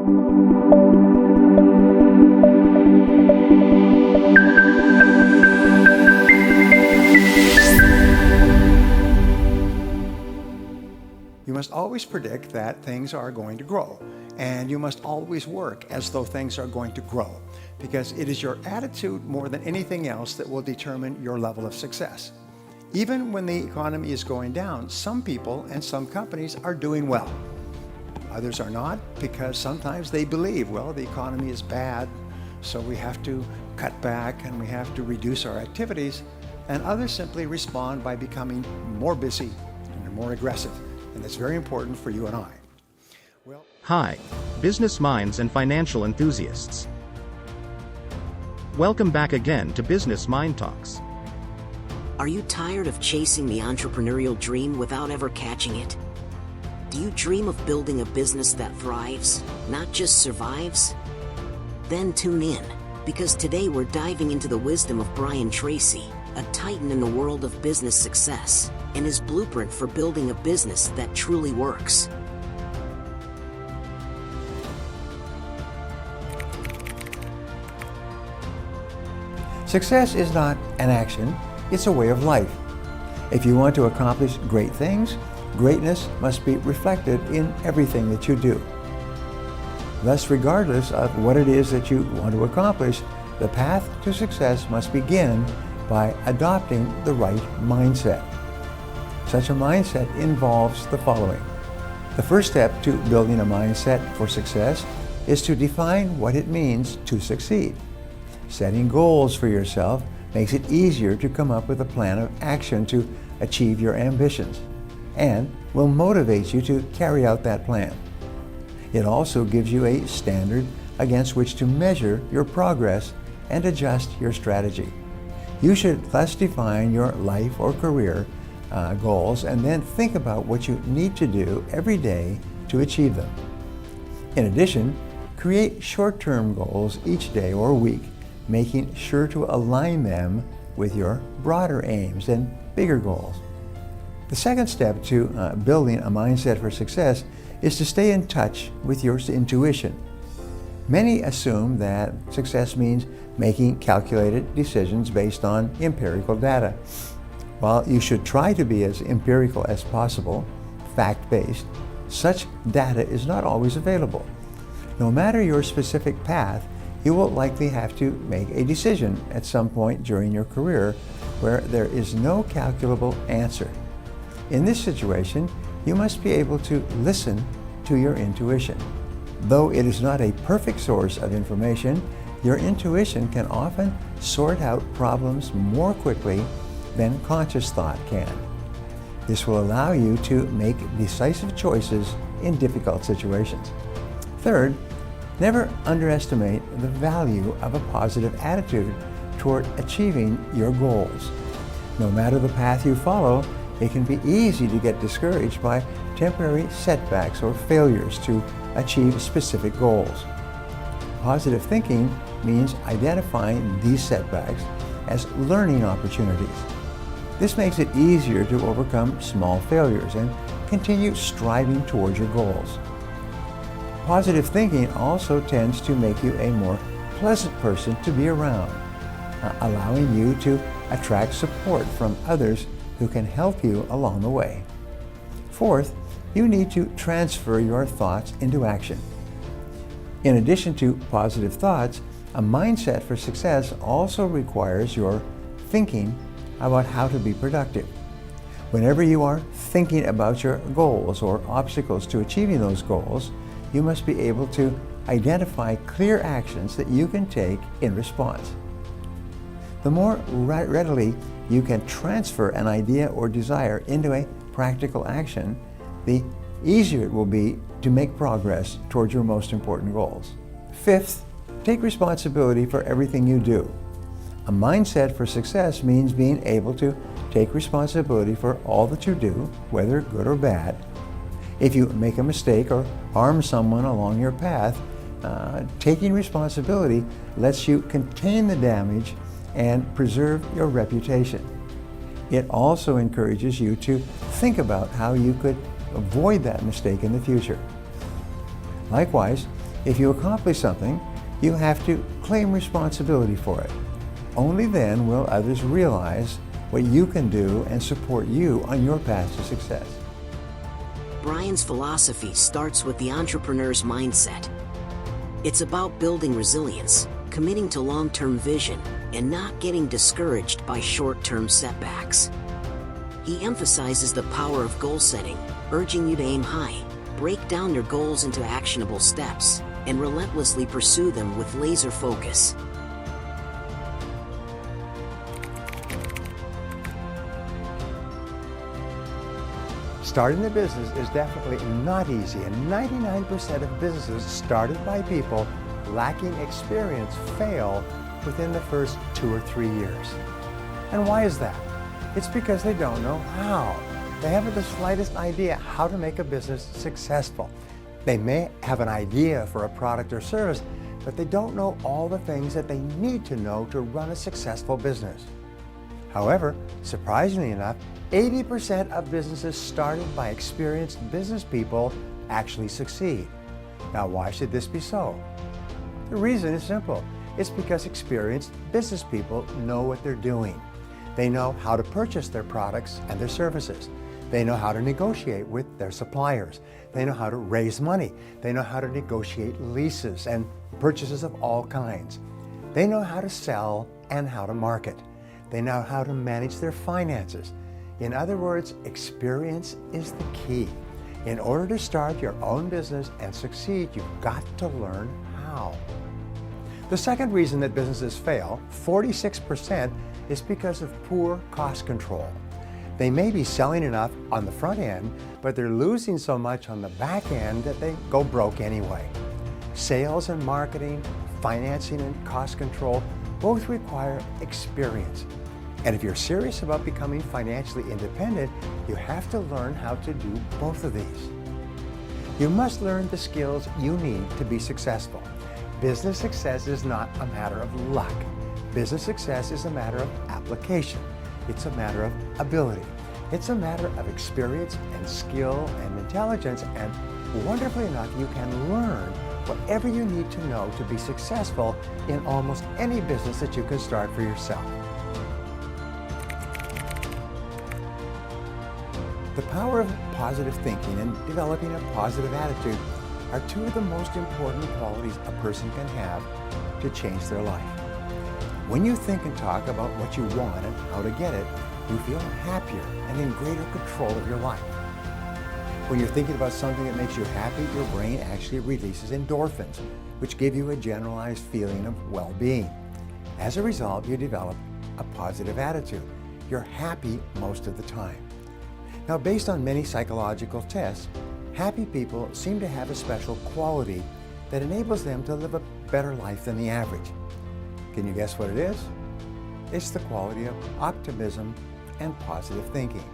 You must always predict that things are going to grow, and you must always work as though things are going to grow, because it is your attitude more than anything else that will determine your level of success. Even when the economy is going down, some people and some companies are doing well. Others are not, because sometimes they believe, well, the economy is bad, so we have to cut back and we have to reduce our activities, and others simply respond by becoming more busy and more aggressive. And that's very important for you and I. Hi, business minds and financial enthusiasts. Welcome back again to Business Mind Talks. Are you tired of chasing the entrepreneurial dream without ever catching it? Do you dream of building a business that thrives, not just survives? Then tune in, because today we're diving into the wisdom of Tracy, a titan in the world of business success, and his blueprint for building a business that truly works. Success is not an action, it's a way of life. If you want to accomplish great things, greatness must be reflected in everything that you do. Thus, regardless of what it is that you want to accomplish, the path to success must begin by adopting the right mindset. Such a mindset involves the following. The first step to building a mindset for success is to define what it means to succeed. Setting goals for yourself makes it easier to come up with a plan of action to achieve your ambitions, and will motivate you to carry out that plan. It also gives you a standard against which to measure your progress and adjust your strategy. You should thus define your life or career goals and then think about what you need to do every day to achieve them. In addition, create short-term goals each day or week, making sure to align them with your broader aims and bigger goals. The second step to building a mindset for success is to stay in touch with your intuition. Many assume that success means making calculated decisions based on empirical data. While you should try to be as empirical as possible, fact-based, such data is not always available. No matter your specific path, you will likely have to make a decision at some point during your career where there is no calculable answer. In this situation, you must be able to listen to your intuition. Though it is not a perfect source of information, your intuition can often sort out problems more quickly than conscious thought can. This will allow you to make decisive choices in difficult situations. Third, never underestimate the value of a positive attitude toward achieving your goals. No matter the path you follow, it can be easy to get discouraged by temporary setbacks or failures to achieve specific goals. Positive thinking means identifying these setbacks as learning opportunities. This makes it easier to overcome small failures and continue striving towards your goals. Positive thinking also tends to make you a more pleasant person to be around, allowing you to attract support from others who can help you along the way. Fourth, you need to transfer your thoughts into action. In addition to positive thoughts, a mindset for success also requires your thinking about how to be productive. Whenever you are thinking about your goals or obstacles to achieving those goals, you must be able to identify clear actions that you can take in response. The more readily you can transfer an idea or desire into a practical action, the easier it will be to make progress towards your most important goals. Fifth, take responsibility for everything you do. A mindset for success means being able to take responsibility for all that you do, whether good or bad. If you make a mistake or harm someone along your path, taking responsibility lets you contain the damage and preserve your reputation. It also encourages you to think about how you could avoid that mistake in the future. Likewise, if you accomplish something, you have to claim responsibility for it. Only then will others realize what you can do and support you on your path to success. Brian's philosophy starts with the entrepreneur's mindset. It's about building resilience, committing to long-term vision, and not getting discouraged by short-term setbacks. He emphasizes the power of goal setting, urging you to aim high, break down your goals into actionable steps, and relentlessly pursue them with laser focus. Starting a business is definitely not easy, and 99% of businesses started by people lacking experience fail within the first 2 or 3 years. And why is that? It's because they don't know how. They haven't the slightest idea how to make a business successful. They may have an idea for a product or service, but they don't know all the things that they need to know to run a successful business. However, surprisingly enough, 80% of businesses started by experienced business people actually succeed. Now, why should this be so? The reason is simple. It's because experienced business people know what they're doing. They know how to purchase their products and their services. They know how to negotiate with their suppliers. They know how to raise money. They know how to negotiate leases and purchases of all kinds. They know how to sell and how to market. They know how to manage their finances. In other words, experience is the key. In order to start your own business and succeed, you've got to learn how. The second reason that businesses fail, 46%, is because of poor cost control. They may be selling enough on the front end, but they're losing so much on the back end that they go broke anyway. Sales and marketing, financing and cost control both require experience. And if you're serious about becoming financially independent, you have to learn how to do both of these. You must learn the skills you need to be successful. Business success is not a matter of luck. Business success is a matter of application. It's a matter of ability. It's a matter of experience and skill and intelligence, and wonderfully enough, you can learn whatever you need to know to be successful in almost any business that you can start for yourself. The power of positive thinking and developing a positive attitude are two of the most important qualities a person can have to change their life. When you think and talk about what you want and how to get it, you feel happier and in greater control of your life. When you're thinking about something that makes you happy, your brain actually releases endorphins, which give you a generalized feeling of well-being. As a result, you develop a positive attitude. You're happy most of the time. Now, based on many psychological tests, happy people seem to have a special quality that enables them to live a better life than the average. Can you guess what it is? It's the quality of optimism and positive thinking.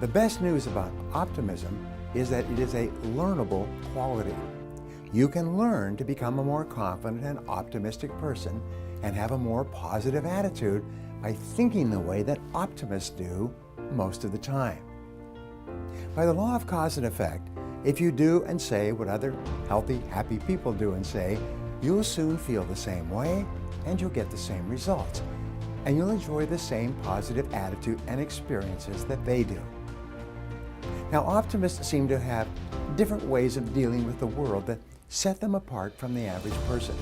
The best news about optimism is that it is a learnable quality. You can learn to become a more confident and optimistic person and have a more positive attitude by thinking the way that optimists do most of the time. By the law of cause and effect, if you do and say what other healthy, happy people do and say, you'll soon feel the same way and you'll get the same results. And you'll enjoy the same positive attitude and experiences that they do. Now, optimists seem to have different ways of dealing with the world that set them apart from the average person.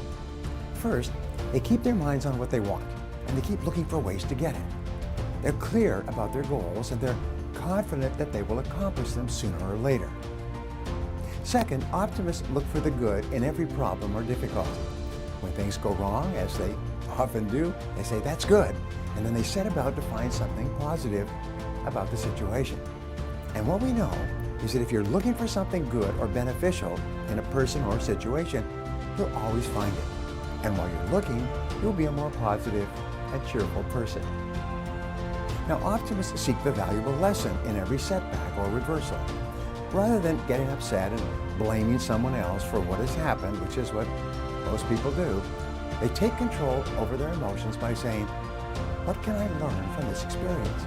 First, they keep their minds on what they want, and they keep looking for ways to get it. They're clear about their goals, and they're confident that they will accomplish them sooner or later. Second, optimists look for the good in every problem or difficulty. When things go wrong, as they often do, they say, that's good, and then they set about to find something positive about the situation. And what we know is that if you're looking for something good or beneficial in a person or situation, you'll always find it. And while you're looking, you'll be a more positive and cheerful person. Now, optimists seek the valuable lesson in every setback or reversal. Rather than getting upset and blaming someone else for what has happened, which is what most people do, they take control over their emotions by saying, what can I learn from this experience?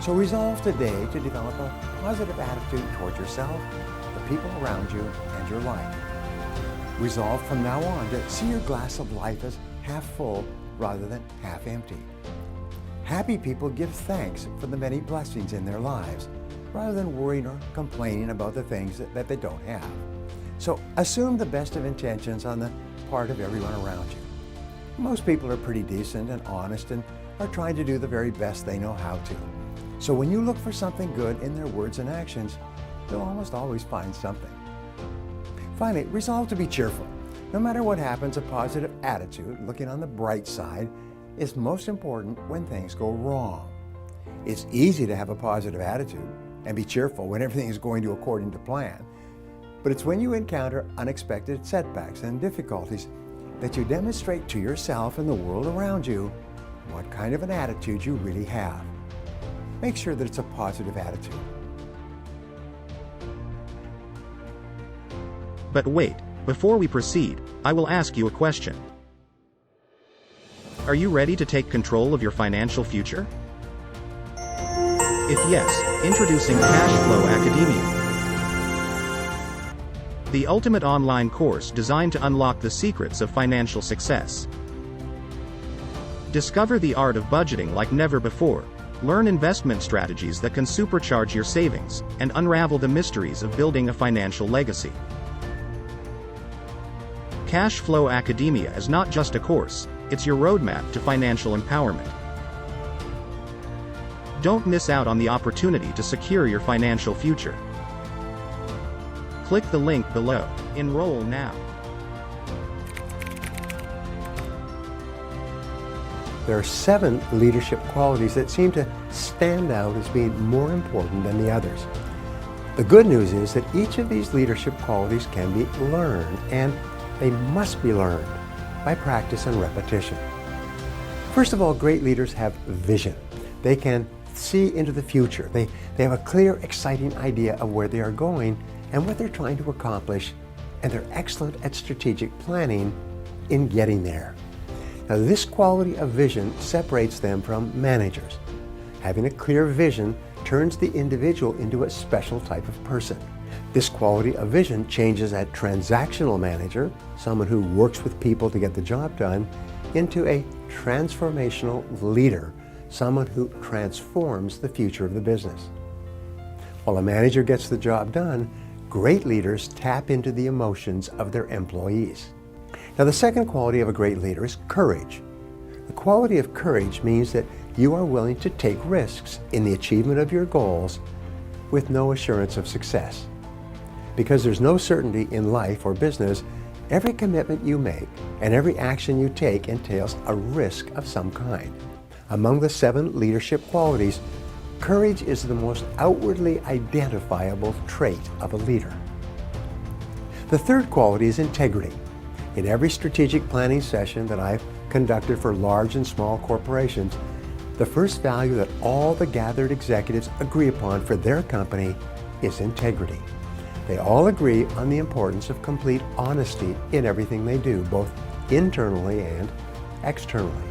So resolve today to develop a positive attitude toward yourself, the people around you, and your life. Resolve from now on to see your glass of life as half full rather than half empty. Happy people give thanks for the many blessings in their lives rather than worrying or complaining about the things that they don't have. So assume the best of intentions on the part of everyone around you. Most people are pretty decent and honest and are trying to do the very best they know how to. So when you look for something good in their words and actions, you'll almost always find something. Finally, resolve to be cheerful. No matter what happens, a positive attitude, looking on the bright side, is most important when things go wrong. It's easy to have a positive attitude and be cheerful when everything is going according to plan. But it's when you encounter unexpected setbacks and difficulties that you demonstrate to yourself and the world around you what kind of an attitude you really have. Make sure that it's a positive attitude. But wait, before we proceed, I will ask you a question. Are you ready to take control of your financial future? If yes, introducing Cash Flow Academia, the ultimate online course designed to unlock the secrets of financial success. Discover the art of budgeting like never before, learn investment strategies that can supercharge your savings, and unravel the mysteries of building a financial legacy. Cash Flow Academia is not just a course, it's your roadmap to financial empowerment. Don't miss out on the opportunity to secure your financial future. Click the link below. Enroll now. There are 7 leadership qualities that seem to stand out as being more important than the others. The good news is that each of these leadership qualities can be learned, and they must be learned by practice and repetition. First of all, great leaders have vision. They can see into the future. They have a clear, exciting idea of where they are going and what they're trying to accomplish, and they're excellent at strategic planning in getting there. Now, this quality of vision separates them from managers. Having a clear vision turns the individual into a special type of person. This quality of vision changes a transactional manager, someone who works with people to get the job done, into a transformational leader, someone who transforms the future of the business. While a manager gets the job done, great leaders tap into the emotions of their employees. Now, the second quality of a great leader is courage. The quality of courage means that you are willing to take risks in the achievement of your goals with no assurance of success. Because there's no certainty in life or business, every commitment you make and every action you take entails a risk of some kind. Among the 7 leadership qualities, courage is the most outwardly identifiable trait of a leader. The third quality is integrity. In every strategic planning session that I've conducted for large and small corporations, the first value that all the gathered executives agree upon for their company is integrity. They all agree on the importance of complete honesty in everything they do, both internally and externally.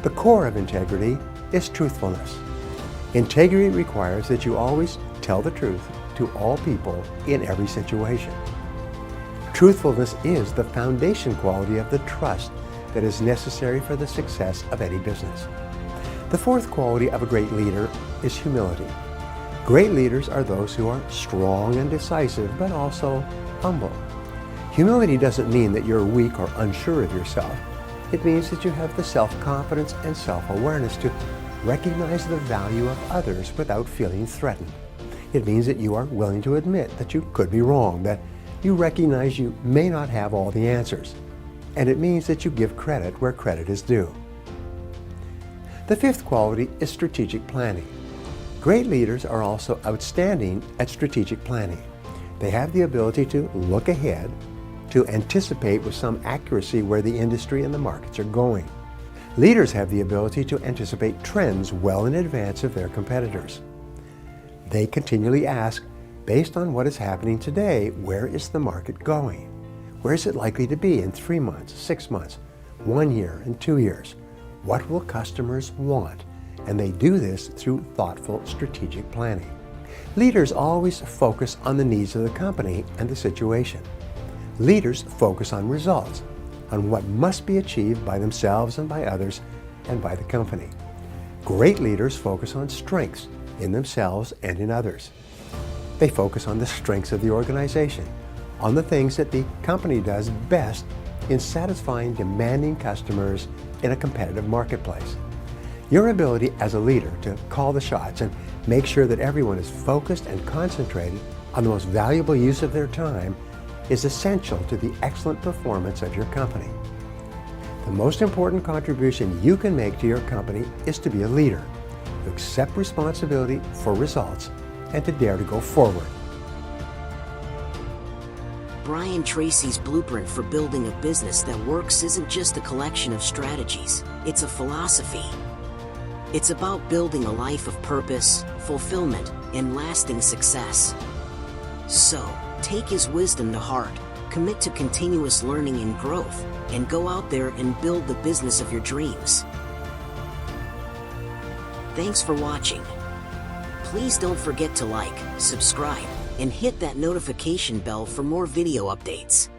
The core of integrity is truthfulness. Integrity requires that you always tell the truth to all people in every situation. Truthfulness is the foundation quality of the trust that is necessary for the success of any business. The fourth quality of a great leader is humility. Great leaders are those who are strong and decisive, but also humble. Humility doesn't mean that you're weak or unsure of yourself. It means that you have the self-confidence and self-awareness to recognize the value of others without feeling threatened. It means that you are willing to admit that you could be wrong, that you recognize you may not have all the answers. And it means that you give credit where credit is due. The fifth quality is strategic planning. Great leaders are also outstanding at strategic planning. They have the ability to look ahead, to anticipate with some accuracy where the industry and the markets are going. Leaders have the ability to anticipate trends well in advance of their competitors. They continually ask, based on what is happening today, where is the market going? Where is it likely to be in 3 months, 6 months, 1 year, and 2 years? What will customers want? And they do this through thoughtful strategic planning. Leaders always focus on the needs of the company and the situation. Leaders focus on results, on what must be achieved by themselves and by others and by the company. Great leaders focus on strengths in themselves and in others. They focus on the strengths of the organization, on the things that the company does best in satisfying demanding customers in a competitive marketplace. Your ability as a leader to call the shots and make sure that everyone is focused and concentrated on the most valuable use of their time is essential to the excellent performance of your company. The most important contribution you can make to your company is to be a leader, to accept responsibility for results, and to dare to go forward. Brian Tracy's blueprint for building a business that works isn't just a collection of strategies, it's a philosophy. It's about building a life of purpose, fulfillment, and lasting success. So, take his wisdom to heart, commit to continuous learning and growth, and go out there and build the business of your dreams. Thanks for watching. Please don't forget to like, subscribe, and hit that notification bell for more video updates.